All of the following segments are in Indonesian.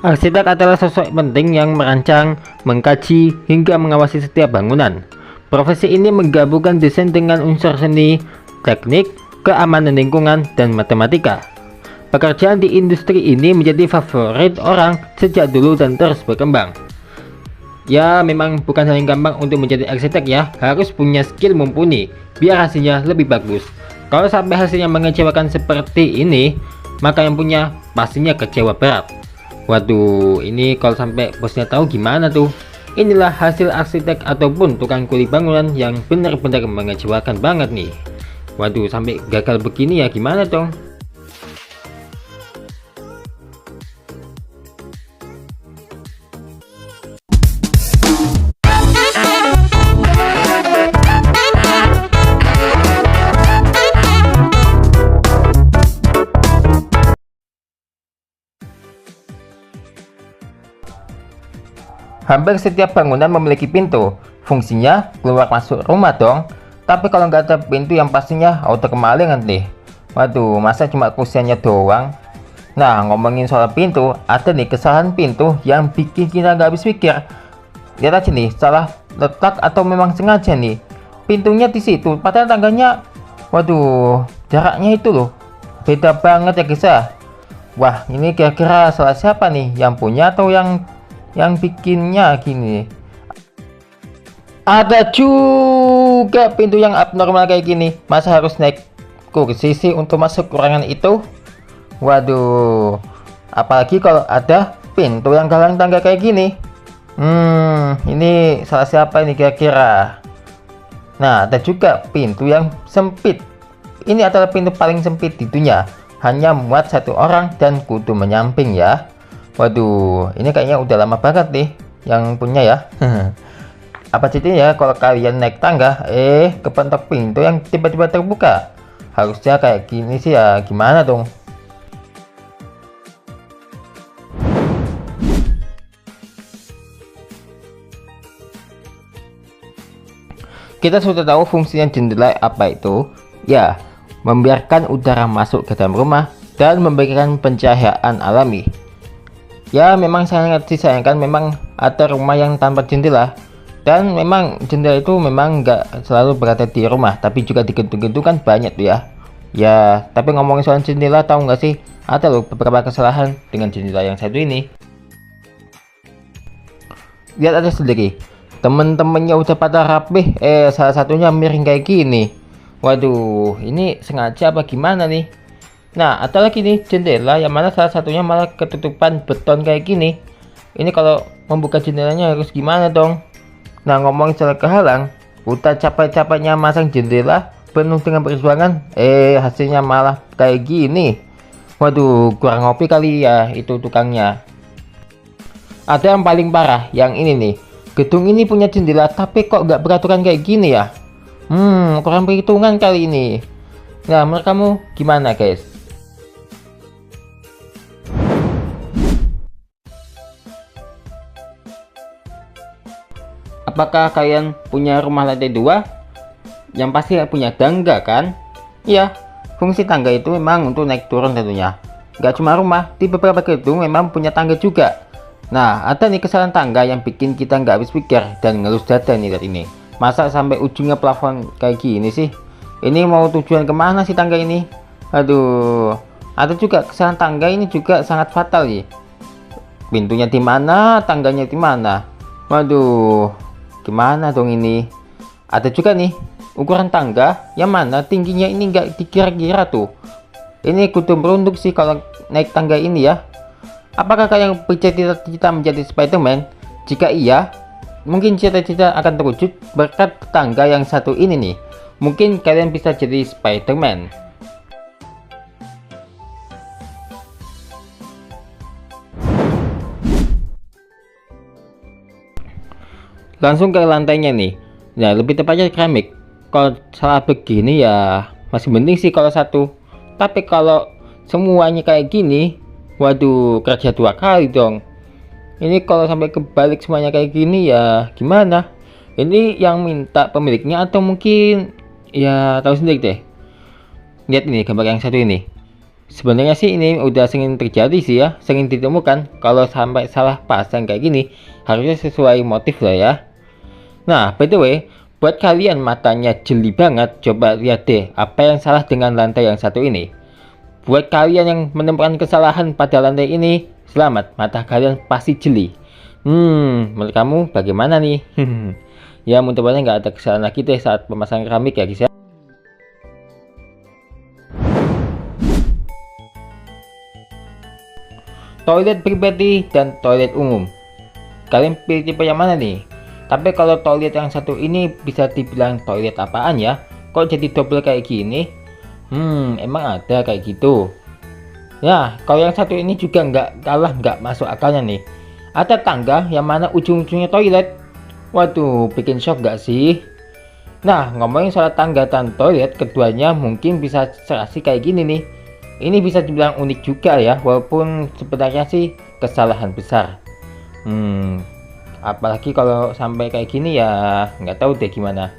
Arsitek adalah sosok penting yang merancang, mengkaji, hingga mengawasi setiap bangunan. Profesi ini menggabungkan desain dengan unsur seni, teknik, keamanan lingkungan, dan matematika. Pekerjaan di industri ini menjadi favorit orang sejak dulu dan terus berkembang. Ya, memang bukan hal yang gampang untuk menjadi arsitek ya, harus punya skill mumpuni, biar hasilnya lebih bagus. Kalau sampai hasilnya mengecewakan seperti ini, maka yang punya pastinya kecewa berat. Waduh, ini kalau sampai bosnya tahu gimana tuh? Inilah hasil arsitek ataupun tukang kuli bangunan yang benar-benar mengecewakan banget nih. Waduh, sampai gagal begini ya gimana dong? Hampir setiap bangunan memiliki pintu, fungsinya keluar masuk rumah dong. Tapi kalau nggak ada pintu yang pastinya auto kemalingan nih. Waduh, masa cuma kusennya doang? Nah, ngomongin soal pintu, ada nih kesalahan pintu yang bikin kita nggak habis pikir. Lihat aja nih, salah letak atau memang sengaja nih. Pintunya di situ, padahal tangganya, waduh, jaraknya itu loh, beda banget ya guys ya. Wah, ini kira-kira salah siapa nih? Yang punya atau yang bikinnya gini? Ada juga pintu yang abnormal kayak gini. Masa harus naik kursi sih untuk masuk ruangan itu? Waduh, apalagi kalau ada pintu yang galang tangga kayak gini. Ini salah siapa ini kira-kira? Nah, ada juga pintu yang sempit. Ini adalah pintu paling sempit di dunia, hanya muat satu orang dan kudu menyamping ya. Waduh, ini kayaknya udah lama banget nih yang punya ya. Apa jadinya ya kalau kalian naik tangga, kepentok pintu yang tiba-tiba terbuka? Harusnya kayak gini sih ya, gimana dong? Kita sudah tahu fungsinya jendela apa itu? Ya, membiarkan udara masuk ke dalam rumah dan memberikan pencahayaan alami. Ya, memang sangat disayangkan memang ada rumah yang tanpa jendela, dan memang jendela itu memang nggak selalu berada di rumah, tapi juga di gedung-gedung kan banyak tuh ya. Ya, tapi ngomongin soal jendela, tahu nggak sih ada loh beberapa kesalahan dengan jendela yang satu ini. Lihat aja sendiri, temen-temennya udah pada rapih, salah satunya miring kayak gini. Waduh, ini sengaja apa gimana nih? Nah, ada lagi nih jendela yang mana salah satunya malah ketutupan beton kayak gini. Ini kalau membuka jendelanya harus gimana dong? Nah, ngomong soal kehalang, udah capek-capeknya masang jendela penuh dengan perjuangan, hasilnya malah kayak gini. Waduh, kurang ngopi kali ya itu tukangnya. Ada yang paling parah, yang ini nih. Gedung ini punya jendela tapi kok nggak beraturan kayak gini ya? Kurang perhitungan kali ini. Nah, menurut kamu gimana guys? Apakah kalian punya rumah lantai 2? Yang pasti punya tangga kan? Iya, fungsi tangga itu memang untuk naik turun tentunya. Gak cuma rumah, di beberapa gedung memang punya tangga juga. Nah, ada nih kesalahan tangga yang bikin kita nggak habis pikir dan ngelus dada nih lihat ini. Masa sampai ujungnya plafon kayak gini sih? Ini mau tujuan kemana sih tangga ini? Aduh, ada juga kesalahan tangga ini juga sangat fatal sih. Pintunya di mana, tangganya di mana? Waduh, gimana dong ini? Ada juga nih ukuran tangga yang mana tingginya ini nggak dikira-kira tuh. Ini kudu merunduk sih kalau naik tangga ini ya. Apakah kalian bercita-cita menjadi Spiderman? Jika iya, mungkin cita-cita akan terwujud berkat tangga yang satu ini nih. Mungkin kalian bisa jadi Spiderman. Langsung ke lantainya nih. Nah, lebih tepatnya keramik. Kalau salah begini ya masih mending sih kalau satu. Tapi kalau semuanya kayak gini, waduh, kerja 2 kali dong. Ini kalau sampai kebalik semuanya kayak gini ya gimana? Ini yang minta pemiliknya atau mungkin ya tahu sendiri deh. Lihat ini gambar yang satu ini. Sebenarnya sih ini udah sering terjadi sih ya, sering ditemukan. Kalau sampai salah pasang kayak gini, harusnya sesuai motif lah ya. Nah, by the way, buat kalian matanya jeli banget, coba lihat deh apa yang salah dengan lantai yang satu ini. Buat kalian yang menemukan kesalahan pada lantai ini, selamat, mata kalian pasti jeli. Menurut kamu bagaimana nih? Ya, mudah-mudahan nggak ada kesalahan lagi deh saat pemasangan keramik ya guys ya. Toilet pribadi dan toilet umum. Kalian pilih tipe yang mana nih? Tapi kalau toilet yang satu ini bisa dibilang toilet apaan ya? Kok jadi double kayak gini? Emang ada kayak gitu? Ya, kalau yang satu ini juga nggak masuk akalnya nih. Ada tangga yang mana ujung-ujungnya toilet. Waduh, bikin shock nggak sih? Nah, ngomongin soal tangga dan toilet, keduanya mungkin bisa serasi kayak gini nih. Ini bisa dibilang unik juga ya, walaupun sebenarnya sih kesalahan besar. Apalagi kalau sampai kayak gini ya nggak tahu deh gimana.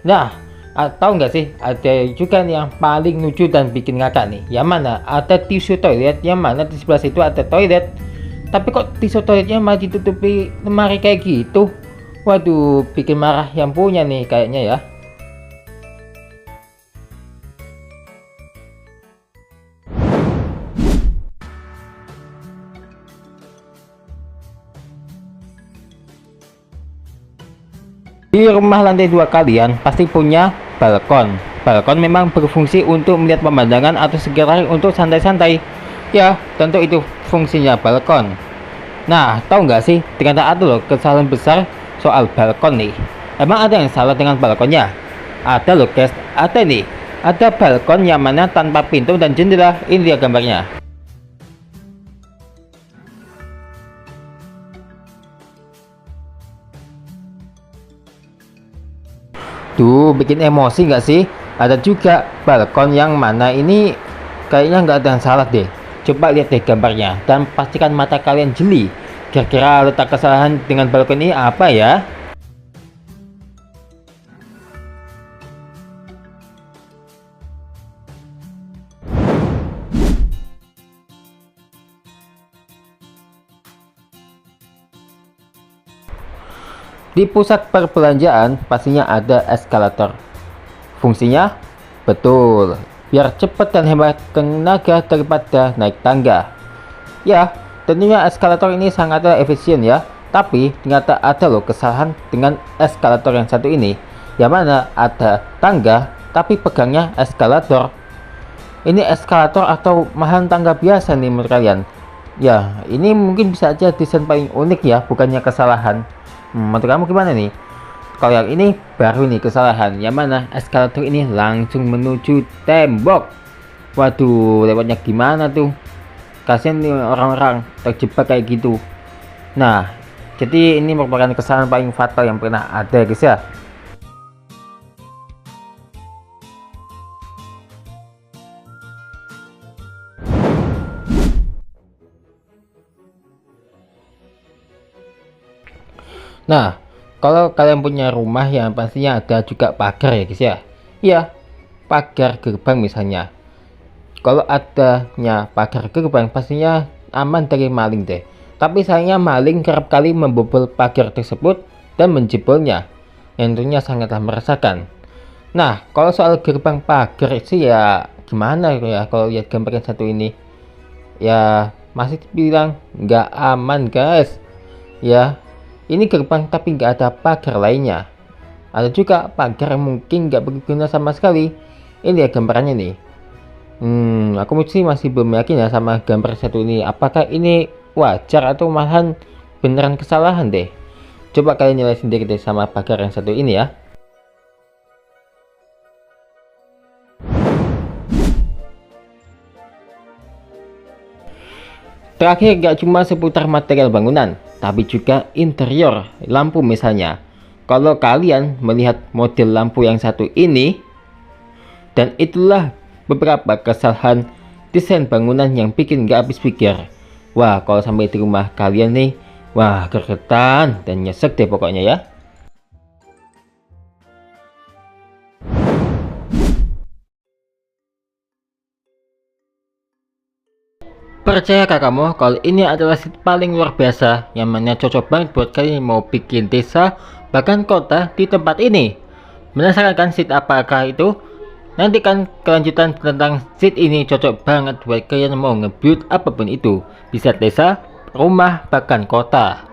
Nah, tahu nggak sih ada juga nih yang paling lucu dan bikin ngakak nih. Yang mana ada tisu toilet, yang mana di sebelah situ ada toilet. Tapi kok tisu toiletnya malah ditutupi lemari kayak gitu? Waduh, bikin marah yang punya nih kayaknya ya. Di rumah lantai 2 kalian pasti punya balkon. Balkon memang berfungsi untuk melihat pemandangan atau sekedar untuk santai-santai. Ya, tentu itu fungsinya balkon. Nah, tahu nggak sih, ternyata ada loh kesalahan besar soal balkon nih. Emang ada yang salah dengan balkonnya? Ada loh guys, ada nih. Ada balkon yang mana tanpa pintu dan jendela. Ini dia gambarnya. Tuh, bikin emosi nggak sih? Ada juga balkon yang mana ini kayaknya nggak ada yang salah deh. Coba lihat deh gambarnya dan pastikan mata kalian jeli. Kira-kira letak kesalahan dengan balkon ini apa ya? Di pusat perbelanjaan pastinya ada eskalator. Fungsinya? Betul, biar cepat dan hemat tenaga daripada naik tangga. Ya, tentunya eskalator ini sangatlah efisien ya. Tapi ternyata ada loh kesalahan dengan eskalator yang satu ini. Yang mana ada tangga tapi pegangnya eskalator. Ini eskalator atau malahan tangga biasa nih menurut kalian? Ya, ini mungkin bisa aja desain paling unik ya, bukannya kesalahan. Menurut kamu gimana nih? Kalau yang ini baru nih kesalahan, yang mana eskalator ini langsung menuju tembok. Waduh, lewatnya gimana tuh? Kasian nih orang-orang terjebak kayak gitu. Nah, jadi ini merupakan kesalahan paling fatal yang pernah ada guys ya. Nah, kalau kalian punya rumah yang pastinya ada juga pagar ya guys ya. Iya, pagar gerbang misalnya. Kalau adanya pagar gerbang pastinya aman dari maling deh. Tapi sayangnya maling kerap kali membobol pagar tersebut dan menjebolnya. Yang tentunya sangatlah meresahkan. Nah, kalau soal gerbang pagar sih ya gimana ya kalau lihat gambar yang satu ini. Ya masih dibilang nggak aman guys. Ya, ini gerbang tapi nggak ada pagar lainnya. Ada juga pagar yang mungkin nggak berguna sama sekali. Ini ya gambarannya nih. Aku masih belum yakin ya sama gambar satu ini. Apakah ini wajar atau malahan beneran kesalahan deh? Coba kalian nilai sendiri deh sama pagar yang satu ini ya. Terakhir, gak cuma seputar material bangunan, tapi juga interior lampu misalnya. Kalau kalian melihat model lampu yang satu ini, dan itulah beberapa kesalahan desain bangunan yang bikin gak habis pikir. Wah, kalau sampai di rumah kalian nih, wah gergetan dan nyesek deh pokoknya ya. Percayakah kamu kalau ini adalah seat paling luar biasa yang mana cocok banget buat kalian yang mau bikin desa bahkan kota di tempat ini? Penasaran kan seat apakah itu? Nantikan kelanjutan tentang seat ini cocok banget buat kalian yang mau nge-build apapun itu, bisa desa, rumah, bahkan kota.